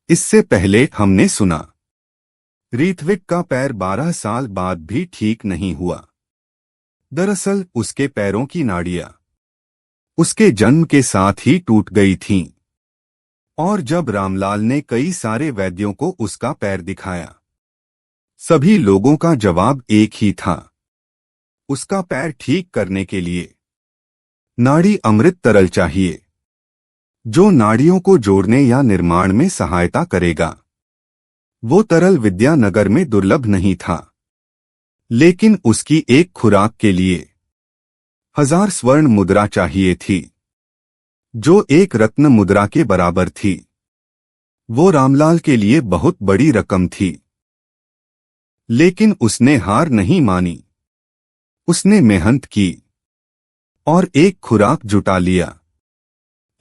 इससे पहले हमने सुना ऋत्विक का पैर 12 साल बाद भी ठीक नहीं हुआ। दरअसल उसके पैरों की नाड़ियां उसके जन्म के साथ ही टूट गई थीं। और जब रामलाल ने कई सारे वैद्यों को उसका पैर दिखाया, सभी लोगों का जवाब एक ही था। उसका पैर ठीक करने के लिए नाड़ी अमृत तरल चाहिए, जो नाड़ियों को जोड़ने या निर्माण में सहायता करेगा। वो तरल विद्यानगर में दुर्लभ नहीं था, लेकिन उसकी एक खुराक के लिए 1000 स्वर्ण मुद्रा चाहिए थी, जो एक रत्न मुद्रा के बराबर थी। वो रामलाल के लिए बहुत बड़ी रकम थी, लेकिन उसने हार नहीं मानी। उसने मेहनत की और एक खुराक जुटा लिया।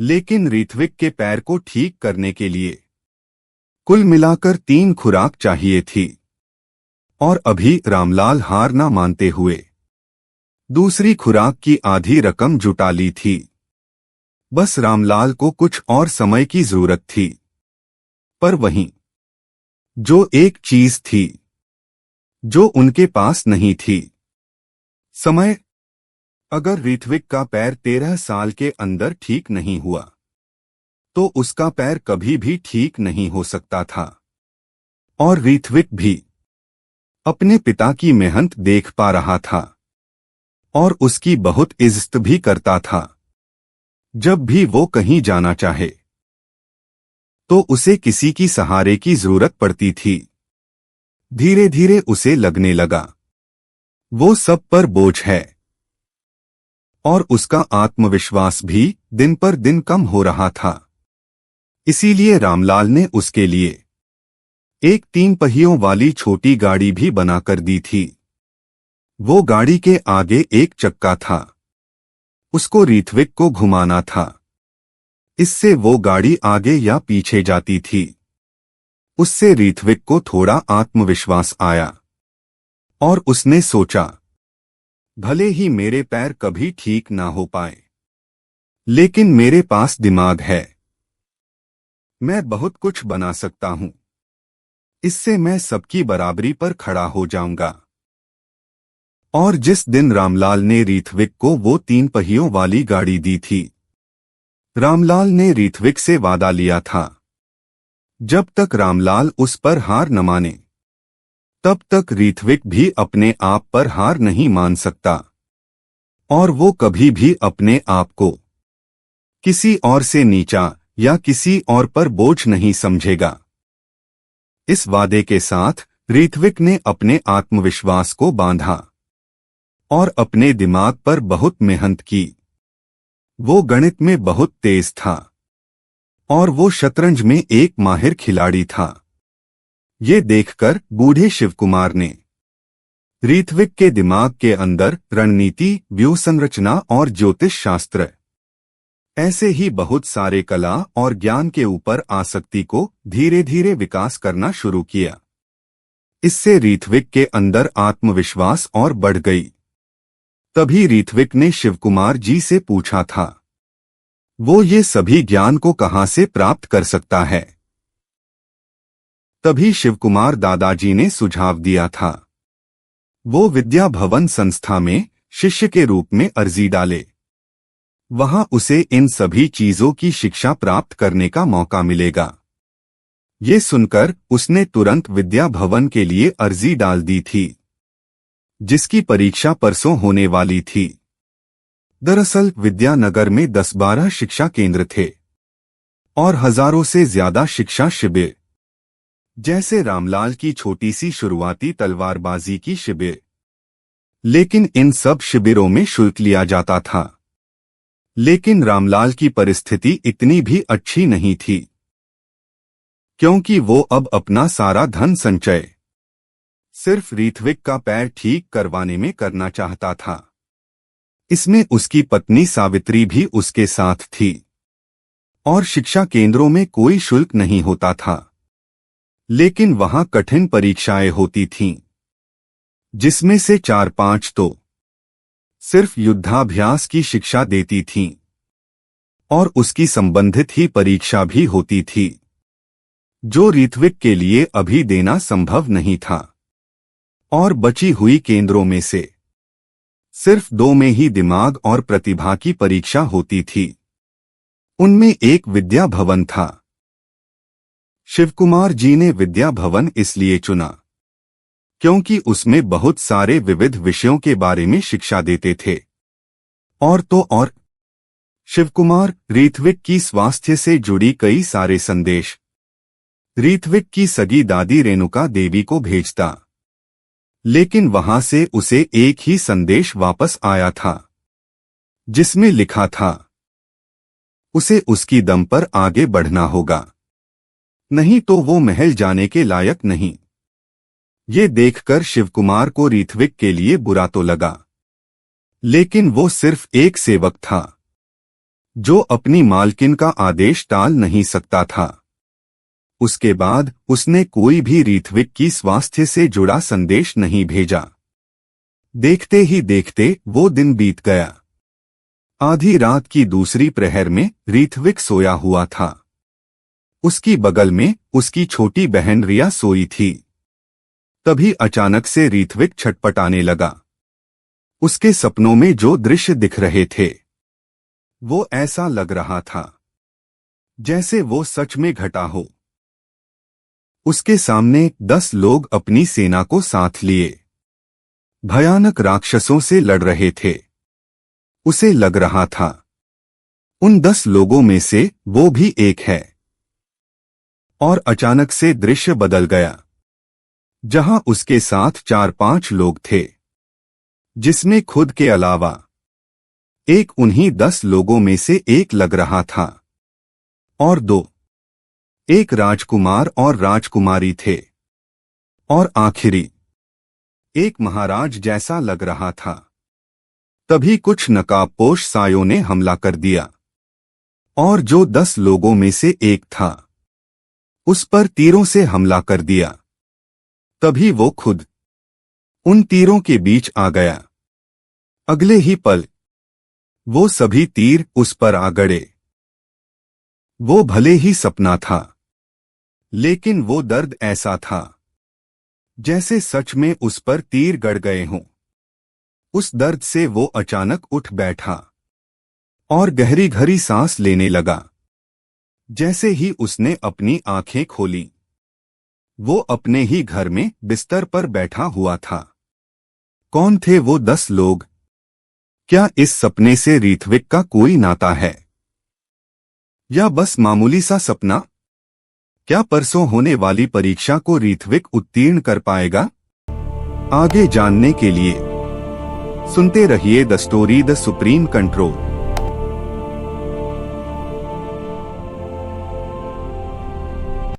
लेकिन ऋत्विक के पैर को ठीक करने के लिए कुल मिलाकर 3 खुराक चाहिए थी। और अभी रामलाल हार ना मानते हुए दूसरी खुराक की आधी रकम जुटा ली थी। बस रामलाल को कुछ और समय की जरूरत थी। पर वहीं जो एक चीज थी जो उनके पास नहीं थी, समय। अगर ऋत्विक का पैर 13 साल के अंदर ठीक नहीं हुआ, तो उसका पैर कभी भी ठीक नहीं हो सकता था। और ऋत्विक भी अपने पिता की मेहनत देख पा रहा था और उसकी बहुत इज्जत भी करता था। जब भी वो कहीं जाना चाहे, तो उसे किसी की सहारे की जरूरत पड़ती थी। धीरे धीरे उसे लगने लगा वो सब पर बोझ है, और उसका आत्मविश्वास भी दिन पर दिन कम हो रहा था। इसीलिए रामलाल ने उसके लिए एक 3 पहियों वाली छोटी गाड़ी भी बनाकर दी थी। वो गाड़ी के आगे एक चक्का था, उसको ऋत्विक को घुमाना था। इससे वो गाड़ी आगे या पीछे जाती थी। उससे ऋत्विक को थोड़ा आत्मविश्वास आया और उसने सोचा, भले ही मेरे पैर कभी ठीक ना हो पाए, लेकिन मेरे पास दिमाग है। मैं बहुत कुछ बना सकता हूं। इससे मैं सबकी बराबरी पर खड़ा हो जाऊंगा। और जिस दिन रामलाल ने ऋत्विक को वो 3 पहियों वाली गाड़ी दी थी, रामलाल ने ऋत्विक से वादा लिया था, जब तक रामलाल उस पर हार न माने, तब तक ऋत्विक भी अपने आप पर हार नहीं मान सकता। और वो कभी भी अपने आप को किसी और से नीचा या किसी और पर बोझ नहीं समझेगा। इस वादे के साथ ऋत्विक ने अपने आत्मविश्वास को बांधा और अपने दिमाग पर बहुत मेहनत की। वो गणित में बहुत तेज था और वो शतरंज में एक माहिर खिलाड़ी था। ये देखकर बूढ़े शिवकुमार ने ऋत्विक के दिमाग के अंदर रणनीति, व्यूह संरचना और ज्योतिष शास्त्र, ऐसे ही बहुत सारे कला और ज्ञान के ऊपर आसक्ति को धीरे धीरे विकास करना शुरू किया। इससे ऋत्विक के अंदर आत्मविश्वास और बढ़ गई। तभी ऋत्विक ने शिवकुमार जी से पूछा था, वो ये सभी ज्ञान को कहां से प्राप्त कर सकता है। तभी शिवकुमार दादाजी ने सुझाव दिया था, वो विद्या भवन संस्था में शिष्य के रूप में अर्जी डाले। वहां उसे इन सभी चीजों की शिक्षा प्राप्त करने का मौका मिलेगा। ये सुनकर उसने तुरंत विद्या भवन के लिए अर्जी डाल दी थी, जिसकी परीक्षा परसों होने वाली थी। दरअसल विद्यानगर में 10-12 शिक्षा केंद्र थे और हजारों से ज्यादा शिक्षा शिविर, जैसे रामलाल की छोटी सी शुरुआती तलवारबाजी की शिविर। लेकिन इन सब शिविरों में शुल्क लिया जाता था। लेकिन रामलाल की परिस्थिति इतनी भी अच्छी नहीं थी, क्योंकि वो अब अपना सारा धन संचय सिर्फ ऋत्विक का पैर ठीक करवाने में करना चाहता था। इसमें उसकी पत्नी सावित्री भी उसके साथ थी और शिक्षा केंद्रों में कोई शुल्क नहीं होता था। लेकिन वहां कठिन परीक्षाएं होती थीं, जिसमें से 4-5 तो सिर्फ युद्धाभ्यास की शिक्षा देती थीं और उसकी संबंधित ही परीक्षा भी होती थी, जो ऋत्विक के लिए अभी देना संभव नहीं था। और बची हुई केंद्रों में से सिर्फ 2 में ही दिमाग और प्रतिभा की परीक्षा होती थी। उनमें एक विद्या भवन था। शिवकुमार जी ने विद्या भवन इसलिए चुना क्योंकि उसमें बहुत सारे विविध विषयों के बारे में शिक्षा देते थे। और तो और शिवकुमार ऋत्विक की स्वास्थ्य से जुड़ी कई सारे संदेश ऋत्विक की सगी दादी रेणुका देवी को भेजता, लेकिन वहां से उसे एक ही संदेश वापस आया था, जिसमें लिखा था उसे उसकी दम पर आगे बढ़ना होगा, नहीं तो वो महल जाने के लायक नहीं। ये देखकर शिवकुमार को ऋत्विक के लिए बुरा तो लगा, लेकिन वो सिर्फ एक सेवक था जो अपनी मालकिन का आदेश टाल नहीं सकता था। उसके बाद उसने कोई भी ऋत्विक की स्वास्थ्य से जुड़ा संदेश नहीं भेजा। देखते ही देखते वो दिन बीत गया। आधी रात की दूसरी प्रहर में ऋत्विक सोया हुआ था। उसकी बगल में उसकी छोटी बहन रिया सोई थी। तभी अचानक से ऋत्विक छटपटाने लगा। उसके सपनों में जो दृश्य दिख रहे थे वो ऐसा लग रहा था जैसे वो सच में घटा हो। उसके सामने 10 लोग अपनी सेना को साथ लिए भयानक राक्षसों से लड़ रहे थे। उसे लग रहा था उन 10 लोगों में से वो भी एक है। और अचानक से दृश्य बदल गया, जहां उसके साथ 4-5 लोग थे, जिसमें खुद के अलावा एक उन्हीं 10 लोगों में से एक लग रहा था। और 2 एक राजकुमार और राजकुमारी थे। और आखिरी एक महाराज जैसा लग रहा था। तभी कुछ नकाबपोश सायों ने हमला कर दिया और जो 10 लोगों में से एक था उस पर तीरों से हमला कर दिया। तभी वो खुद उन तीरों के बीच आ गया। अगले ही पल वो सभी तीर उस पर आ गड़े। वो भले ही सपना था, लेकिन वो दर्द ऐसा था जैसे सच में उस पर तीर गड़ गए हों। उस दर्द से वो अचानक उठ बैठा और गहरी गहरी सांस लेने लगा। जैसे ही उसने अपनी आंखें खोली, वो अपने ही घर में बिस्तर पर बैठा हुआ था। कौन थे वो 10 लोग? क्या इस सपने से ऋत्विक का कोई नाता है, या बस मामूली सा सपना? क्या परसों होने वाली परीक्षा को ऋत्विक उत्तीर्ण कर पाएगा? आगे जानने के लिए सुनते रहिए the story the supreme control.